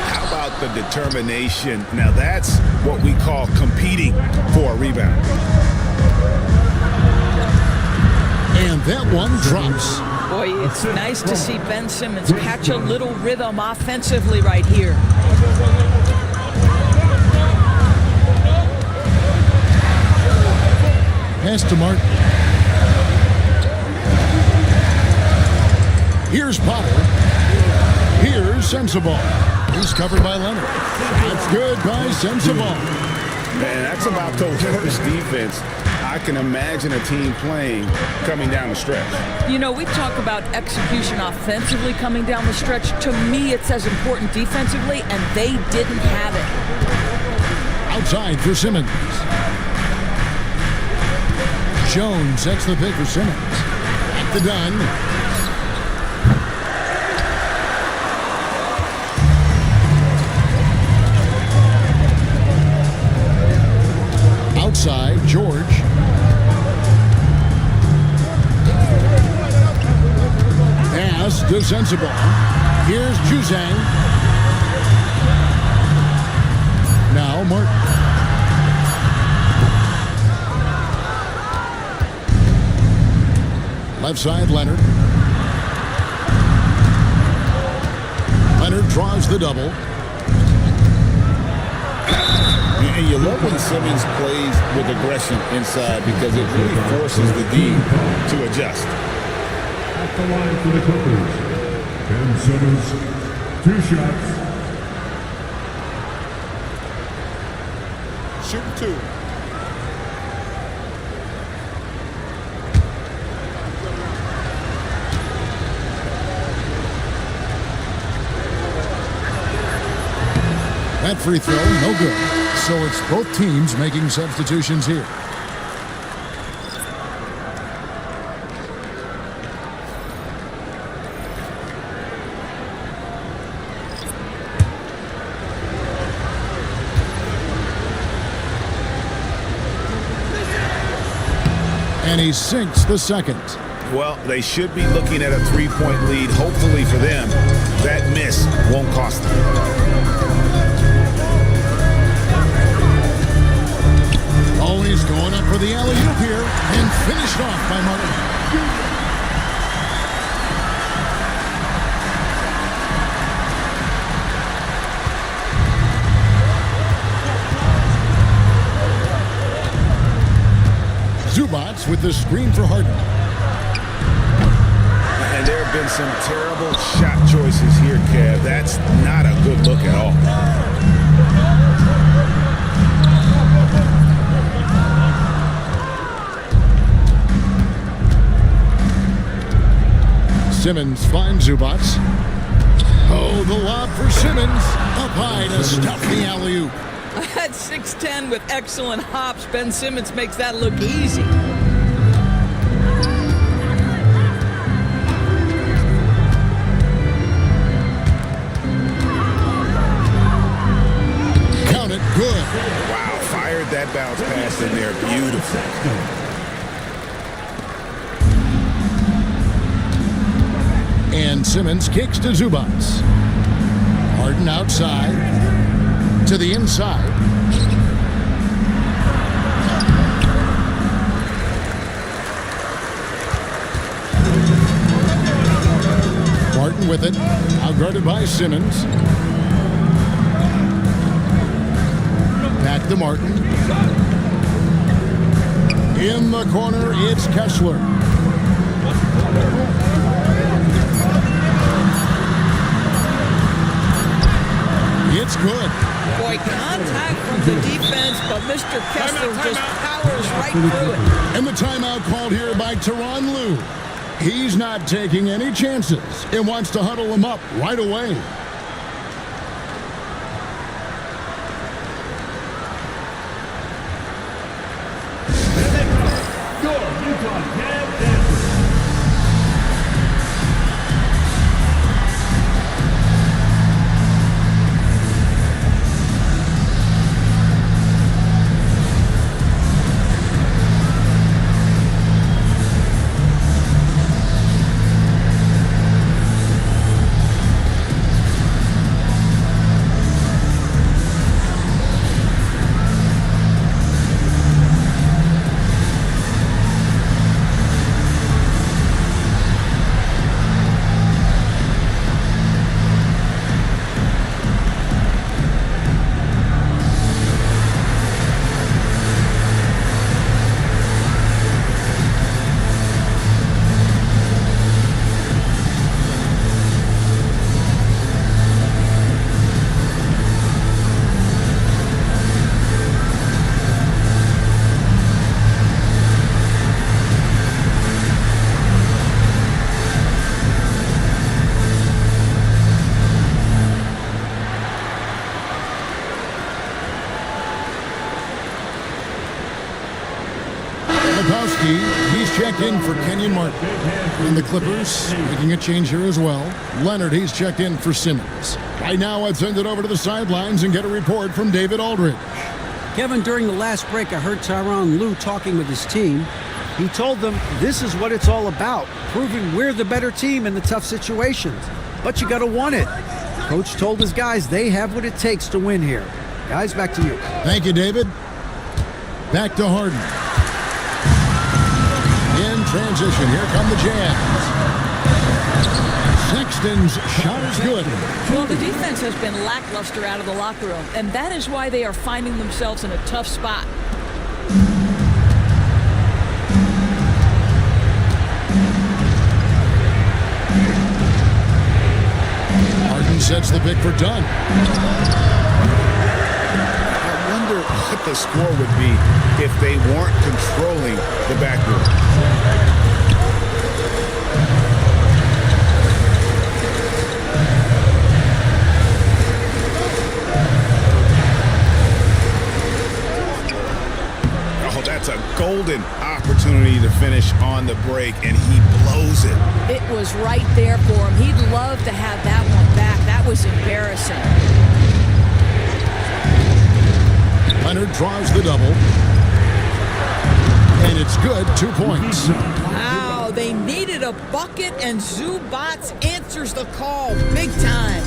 How about the determination? Now that's what we call competing for a rebound. And that one drops. Boy, it's nice to see Ben Simmons catch a little rhythm offensively right here. Pass to Martin. Here's Potter. Here's Sensabaugh. He's covered by Leonard. That's good by Sensabaugh. Man, that's about the worst defense I can imagine a team playing coming down the stretch. You know, we talk about execution offensively coming down the stretch. To me, it's as important defensively, and they didn't have it. Outside for Simmons. Jones sets the pick for Simmons. At the Dunn. Outside, George. Pass to Sensabaugh. Here's Juzang. Now Martin. Left side, Leonard. Leonard draws the double. And you love when Simmons plays with aggression inside because it really forces the D to adjust. At the line for the Clippers, Ben Simmons, 2 shots. Shoot 2. That free throw, no good. So it's both teams making substitutions here. And he sinks the second. Well, they should be looking at a three-point lead. Hopefully for them, that miss won't cost them. Oh, he's going up for the alley-oop here and finished off by Martin. Zubats with the screen for Harden. And there have been some terrible shot choices here, Kev. That's not a good look at all. Simmons finds Zubats. Oh, the lob for Simmons. Up high to stuff the alley-oop. At 6'10" with excellent hops, Ben Simmons makes that look easy. Count it, good. Wow, fired that bounce pass in there. Beautiful. And Simmons kicks to Zubats. Harden outside. To the inside. Martin with it. Outguarded by Simmons. Back to Martin. In the corner, it's Kessler. It's good. Boy, contact from the defense, but Mr. Kessler just powers right through it. And the timeout called here by Tyronn Lue. He's not taking any chances and wants to huddle him up right away. Score, Utah, Cam Dancer. He's checked in for Kenyon Martin. And the Clippers making a change here as well. Leonard, he's checked in for Simmons. Right now, I'd send it over to the sidelines and get a report from David Aldridge. Kevin, during the last break, I heard Tyronn Lue talking with his team. He told them this is what it's all about, proving we're the better team in the tough situations. But you got to want it. Coach told his guys they have what it takes to win here. Guys, back to you. Thank you, David. Back to Harden. In transition, here come the Jazz. Sexton's shot is good. Well, the defense has been lackluster out of the locker room, and that is why they are finding themselves in a tough spot. Harden sets the pick for Dunn. I wonder what the score would be if they weren't controlling the backboard. golden opportunity to finish on the break, and he blows it. It was right there for him. He'd love to have that one back. That was embarrassing. Leonard draws the double. And it's good, 2 points. Wow, they needed a bucket, and Zubac answers the call big time.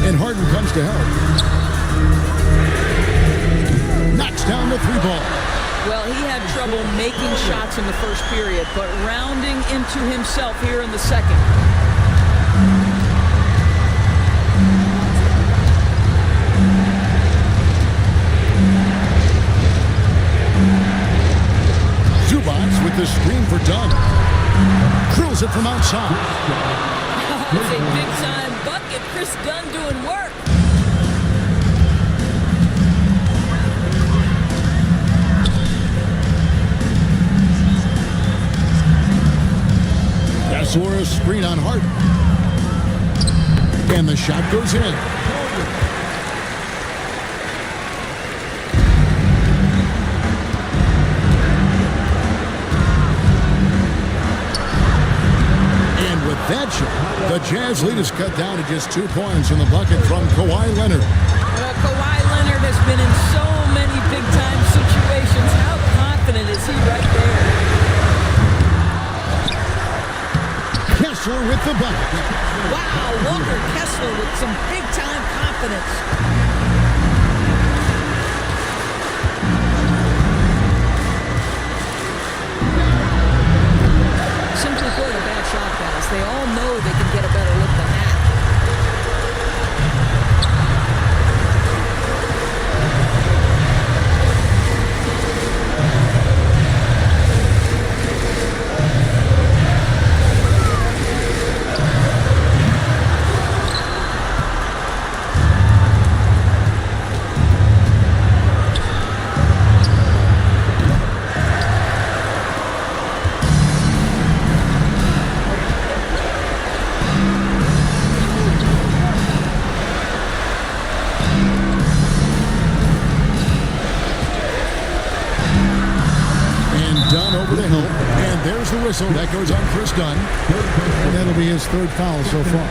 And Harden comes to help. Knocks down the 3-ball. Well, he had trouble making shots in the first period, but rounding into himself here in the second. Zubac with the screen for Dunn. Drills it from outside. It's a big-time bucket. Chris Dunn doing work. Castle's screen on Harden. And the shot goes in. And with that shot, the Jazz lead is cut down to just 2 points in the bucket from Kawhi Leonard. Well, Kawhi Leonard has been in so many big-time situations. How confident is he right there? Kessler with the bucket. Wow, Walker Kessler with some big-time confidence. Simply put, a bad shot pass. They all know they can get a better look than that. There's the whistle. That goes on Chris Dunn. And that'll be his 3rd foul so far.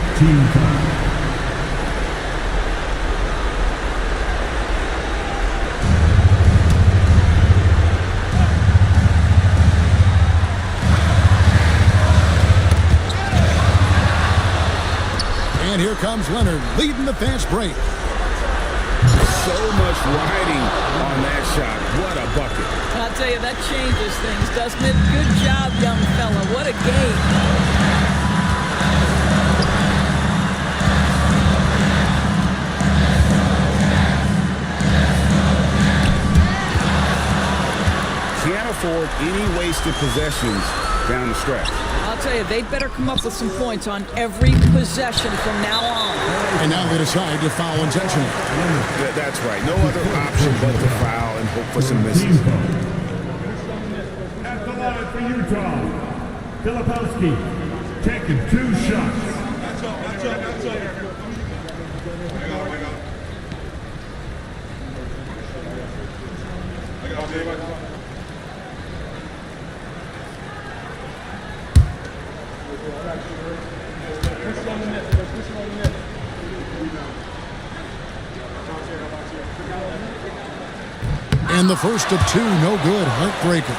And here comes Leonard leading the fast break. So much riding on that shot. What a bucket. I'll tell you, that changes things, doesn't it? Good job, young fella. What a game. Can't afford any wasted possessions down the stretch. I'll tell you, they'd better come up with some points on every possession from now on. And now they decide to foul intentionally. That's right. No other option but to foul and hope for some misses. At the line for Utah, Filipowski taking 2 shots. And the first of 2, no good. Heartbreaker.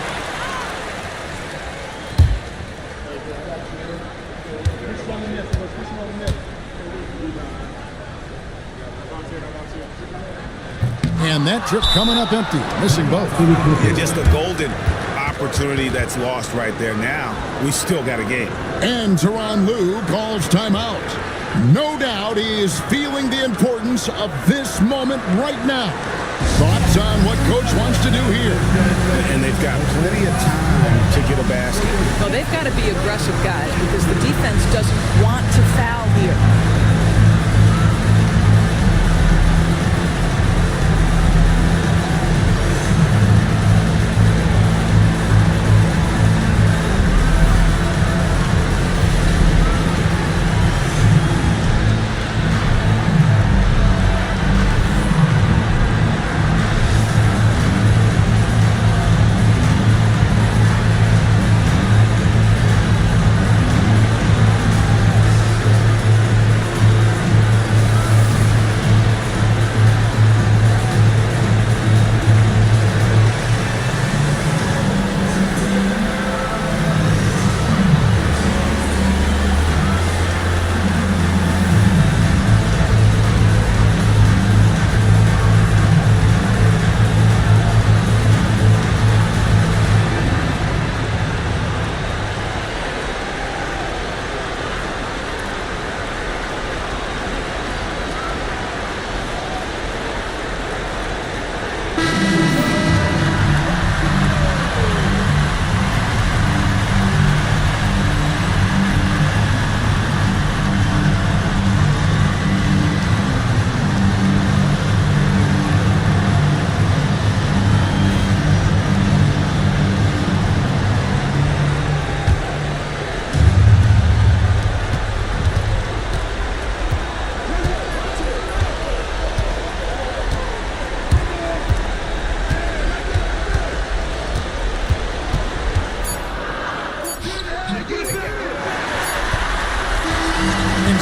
And that trip coming up empty, missing both. Yeah, just a golden opportunity that's lost right there. Now we still got a game. And Tyronn Lue calls timeout. No doubt he is feeling the importance of this moment right now. Thoughts on what coach wants to do here? And they've got plenty of time to get a basket. Well, they've got to be aggressive, guys, because the defense doesn't want to foul here.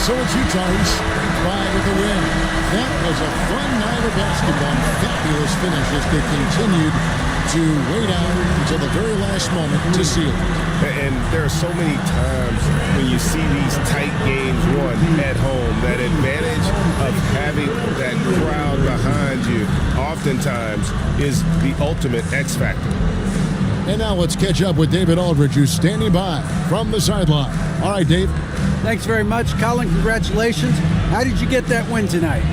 so it's Utah's strength 5 with the win. That was a fun night of basketball. Fabulous finish as they continued to wait out until the very last moment to seal it. And there are so many times when you see these tight games won at home, that advantage of having that crowd behind you oftentimes is the ultimate X factor. And now let's catch up with David Aldridge, who's standing by from the sideline. All right, Dave. Thanks very much, Colin. Congratulations. How did you get that win tonight?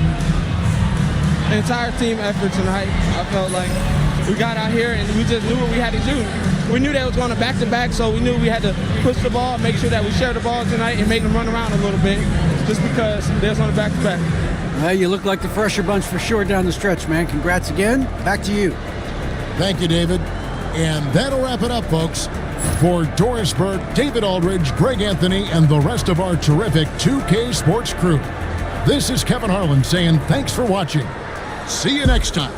An entire team effort tonight. I felt like we got out here and we just knew what we had to do. We knew that was going to back-to-back, so we knew we had to push the ball, make sure that we share the ball tonight and make them run around a little bit just because they're on the back-to-back. Well, you look like the fresher bunch for sure down the stretch, man. Congrats again. Back to you. Thank you, David. And that'll wrap it up, folks. For Doris Burke, David Aldridge, Greg Anthony, and the rest of our terrific 2K Sports crew, this is Kevin Harlan saying thanks for watching. See you next time.